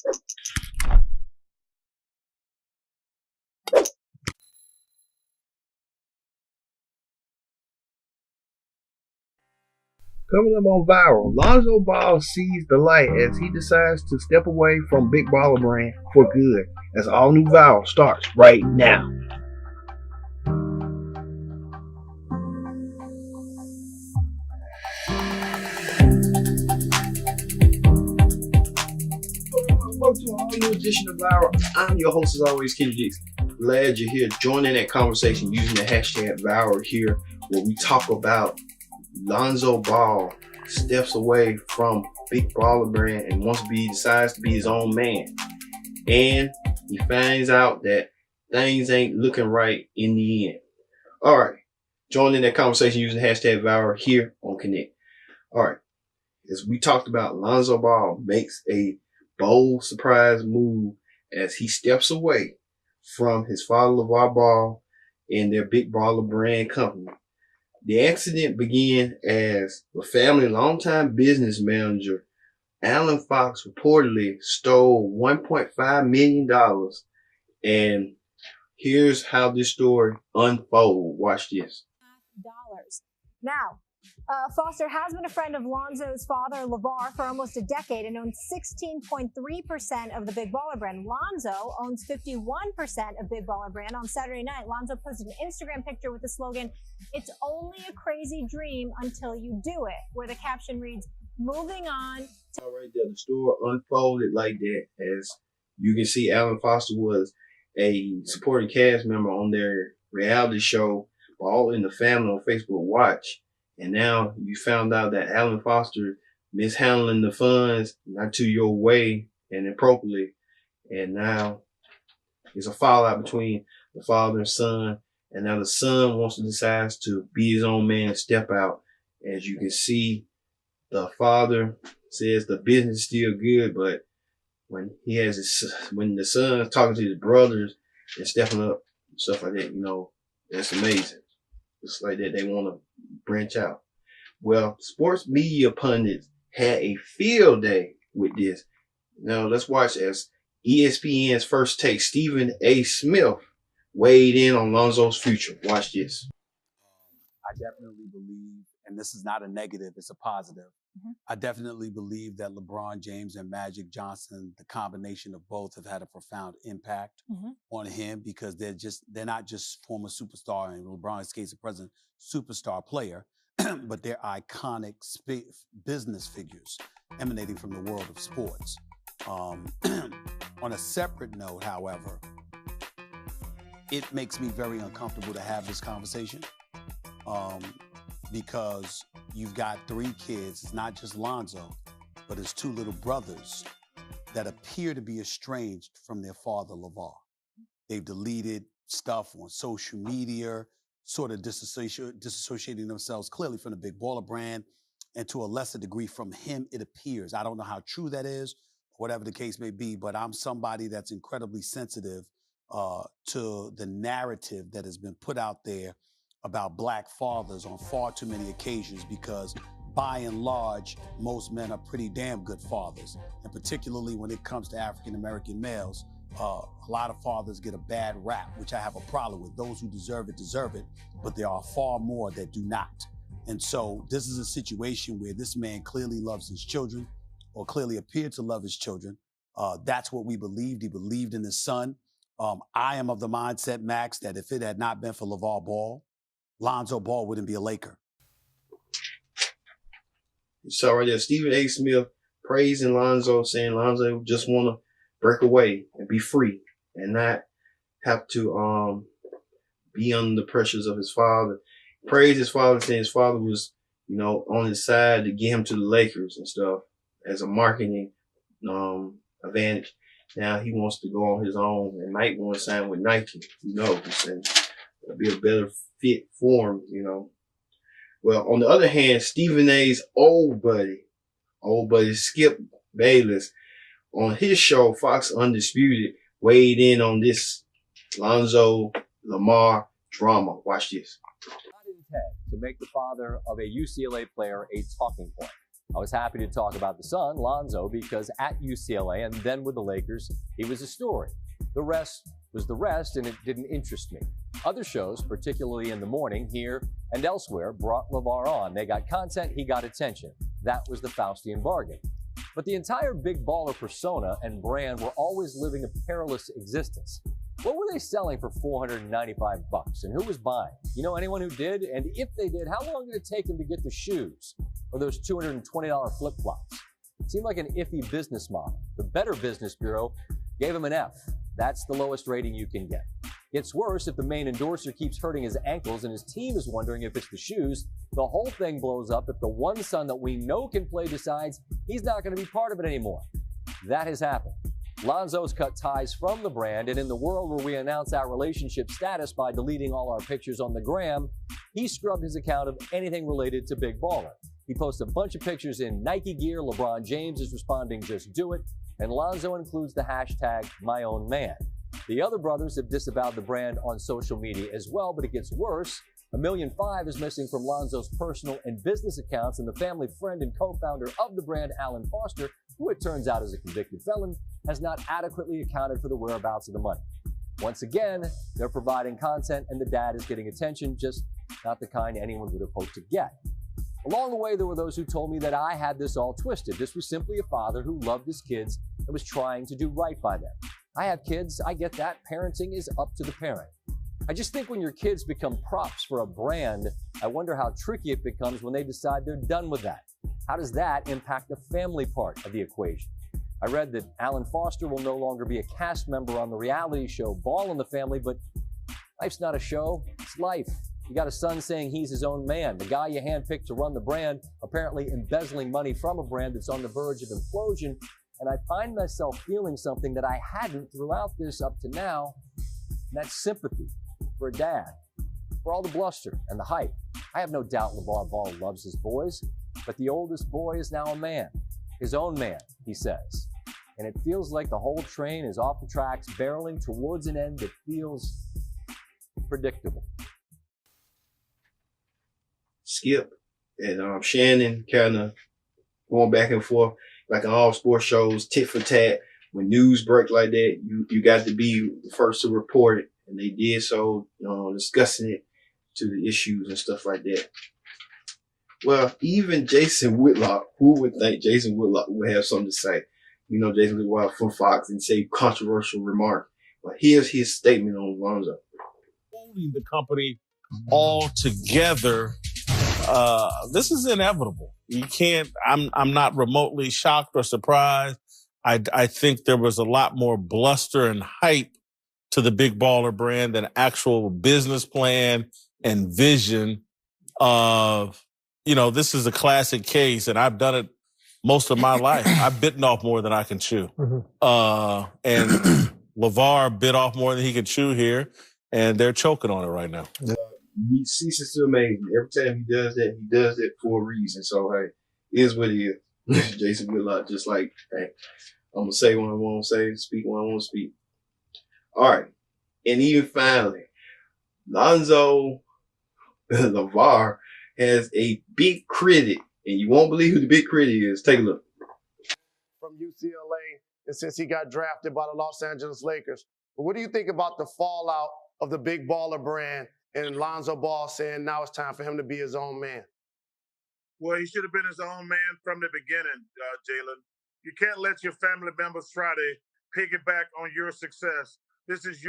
Coming up on Viral, Lonzo Ball sees the light as he decides to step away from Big Baller Brand for good. As all new Viral starts right now. Welcome to a whole new edition of Viral. I'm your host, as always, Kenny Dix. Glad you're here joining that conversation using the hashtag Viral here, where we talk about Lonzo Ball steps away from Big Baller Brand and decides to be his own man. And he finds out that things ain't looking right in the end. All right. Join in that conversation using the hashtag Viral here on Connect. All right. As we talked about, Lonzo Ball makes a bold surprise move as he steps away from his father, LeVar Ball, and their Big Baller Brand company. The accident began as the family longtime business manager, Alan Fox, reportedly stole $1.5 million. And here's how this story unfolds. Watch this. Now, Foster has been a friend of Lonzo's father, LeVar, for almost a decade and owns 16.3% of the Big Baller Brand. Lonzo owns 51% of Big Baller Brand. On Saturday night, Lonzo posted an Instagram picture with the slogan, "It's only a crazy dream until you do it," where the caption reads, "Moving on." All right there, the story unfolded like that. As you can see, Alan Foster was a supporting cast member on their reality show, All in the Family on Facebook Watch. And now you found out that Alan Foster mishandling the funds not to your way and appropriately. And now there's a fallout between the father and son. And now the son decides to be his own man and step out. As you can see, the father says the business is still good, but when when the son's talking to his brothers and stepping up and stuff like that, that's amazing. It's like that they want to branch out. Well, sports media pundits had a field day with this. Now let's watch as ESPN's First Take, Stephen A. Smith, weighed in on Lonzo's future. Watch this. I definitely believe, and this is not a negative, it's a positive. I definitely believe that LeBron James and Magic Johnson, the combination of both, have had a profound impact on him, because they're not just former superstar, and LeBron's case, a present superstar player, but they're iconic business figures emanating from the world of sports. On a separate note, however, it makes me very uncomfortable to have this conversation. Because you've got 3 kids, it's not just Lonzo, but his 2 little brothers that appear to be estranged from their father, LeVar. They've deleted stuff on social media, sort of disassociating themselves clearly from the Big Baller Brand, and to a lesser degree from him, it appears. I don't know how true that is, whatever the case may be, but I'm somebody that's incredibly sensitive to the narrative that has been put out there about Black fathers on far too many occasions, because by and large, most men are pretty damn good fathers. And particularly when it comes to African-American males, a lot of fathers get a bad rap, which I have a problem with. Those who deserve it, but there are far more that do not. And so this is a situation where this man clearly loves his children, or clearly appeared to love his children. That's what we believed. He believed in his son. I am of the mindset, Max, that if it had not been for LeVar Ball, Lonzo Ball wouldn't be a Laker. So right there, Stephen A. Smith praising Lonzo, saying Lonzo just want to break away and be free and not have to be under the pressures of his father. Praise his father, saying his father was, on his side to get him to the Lakers and stuff as a marketing advantage. Now he wants to go on his own and might want to sign with Nike. Who knows? And it'll be a better fit for him, Well, on the other hand, Stephen A.'s old buddy Skip Bayless, on his show, Fox Undisputed, weighed in on this Lonzo Lamar drama. Watch this. Not intent to make the father of a UCLA player a talking point. I was happy to talk about the son, Lonzo, because at UCLA and then with the Lakers, he was a story. The rest was the rest, and it didn't interest me. Other shows, particularly in the morning, here and elsewhere, brought LeVar on. They got content, he got attention. That was the Faustian bargain. But the entire big baller persona and brand were always living a perilous existence. What were they selling for $495? And who was buying? You know anyone who did? And if they did, how long did it take them to get the shoes or those $220 flip-flops? It seemed like an iffy business model. The Better Business Bureau gave him an F. That's the lowest rating you can get. Gets worse if the main endorser keeps hurting his ankles and his team is wondering if it's the shoes. The whole thing blows up if the one son that we know can play decides he's not going to be part of it anymore. That has happened. Lonzo's cut ties from the brand, and in the world where we announce our relationship status by deleting all our pictures on the gram, he scrubbed his account of anything related to Big Baller. He posts a bunch of pictures in Nike gear. LeBron James is responding, "Just do it." And Lonzo includes the hashtag #MyOwnMan. The other brothers have disavowed the brand on social media as well, but it gets worse. $1.5 million is missing from Lonzo's personal and business accounts, and the family friend and co-founder of the brand, Alan Foster, who it turns out is a convicted felon, has not adequately accounted for the whereabouts of the money. Once again, they're providing content and the dad is getting attention, just not the kind anyone would have hoped to get. Along the way, there were those who told me that I had this all twisted. This was simply a father who loved his kids and was trying to do right by them. I have kids, I get that. Parenting is up to the parent. I just think when your kids become props for a brand, I wonder how tricky it becomes when they decide they're done with that. How does that impact the family part of the equation? I read that Alan Foster will no longer be a cast member on the reality show Ball in the Family, but life's not a show, it's life. You got a son saying he's his own man. The guy you handpicked to run the brand, apparently embezzling money from a brand that's on the verge of implosion. And I find myself feeling something that I hadn't throughout this up to now, and that's sympathy for a dad, for all the bluster and the hype. I have no doubt LeVar Ball loves his boys, but the oldest boy is now a man, his own man, he says. And it feels like the whole train is off the tracks, barreling towards an end that feels predictable. Skip and Shannon kind of going back and forth like in all sports shows, tit for tat. When news break like that, you got to be the first to report it, and they did so, discussing it to the issues and stuff like that. Well, even Jason Whitlock, who would think Jason Whitlock would have something to say? Jason Whitlock from Fox and say controversial remark. But here's his statement on Lonzo. Holding the company all together, this is inevitable. You can't, I'm not remotely shocked or surprised. I think there was a lot more bluster and hype to the Big Baller brand than actual business plan and vision of, this is a classic case, and I've done it most of my life. I've bitten off more than I can chew. And LeVar bit off more than he could chew here, and they're choking on it right now. He ceases to amaze me. Every time he does it for a reason. So, hey, it is what it is. Jason Whitlock, just like, hey, I'm going to say what I want to say, speak what I want to speak. All right. And even finally, Lonzo LeVar has a big critic, and you won't believe who the big critic is. Take a look. From UCLA, and since he got drafted by the Los Angeles Lakers. But what do you think about the fallout of the Big Baller brand and Lonzo Ball saying now it's time for him to be his own man? Well, he should have been his own man from the beginning, Jalen. You can't let your family members try to piggyback on your success. This is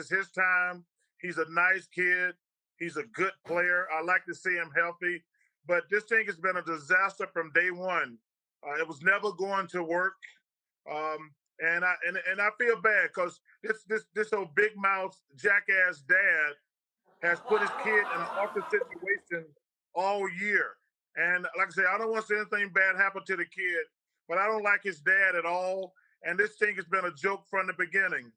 his time. He's a nice kid. He's a good player. I like to see him healthy. But this thing has been a disaster from day one. It was never going to work. And I feel bad because this old big mouth jackass dad has put his kid in an awkward situation all year. And like I say, I don't want to see anything bad happen to the kid, but I don't like his dad at all. And this thing has been a joke from the beginning.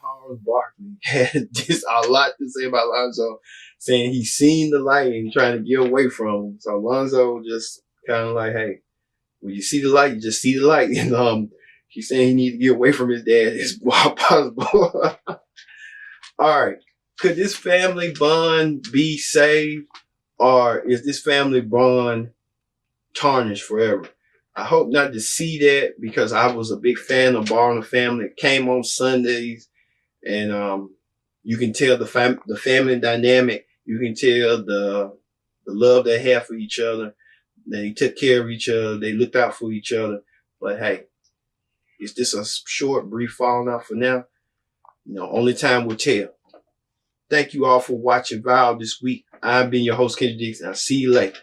Charles Barkley had just a lot to say about Lonzo, saying he's seen the light and trying to get away from him. So Lonzo just kind of like, hey, when you see the light, you just see the light. And he's saying he needs to get away from his dad as possible. All right. Could this family bond be saved, or is this family bond tarnished forever. I hope not to see that, because I was a big fan of Ball and the Family. It came on Sundays, and you can tell the family dynamic. You can tell the love they have for each other. They took care of each other. They looked out for each other. But hey, it's just a short, brief falling out for now. You know, only time will tell. Thank you all for watching Viral this week. I've been your host, Kenny Dix, and I'll see you later.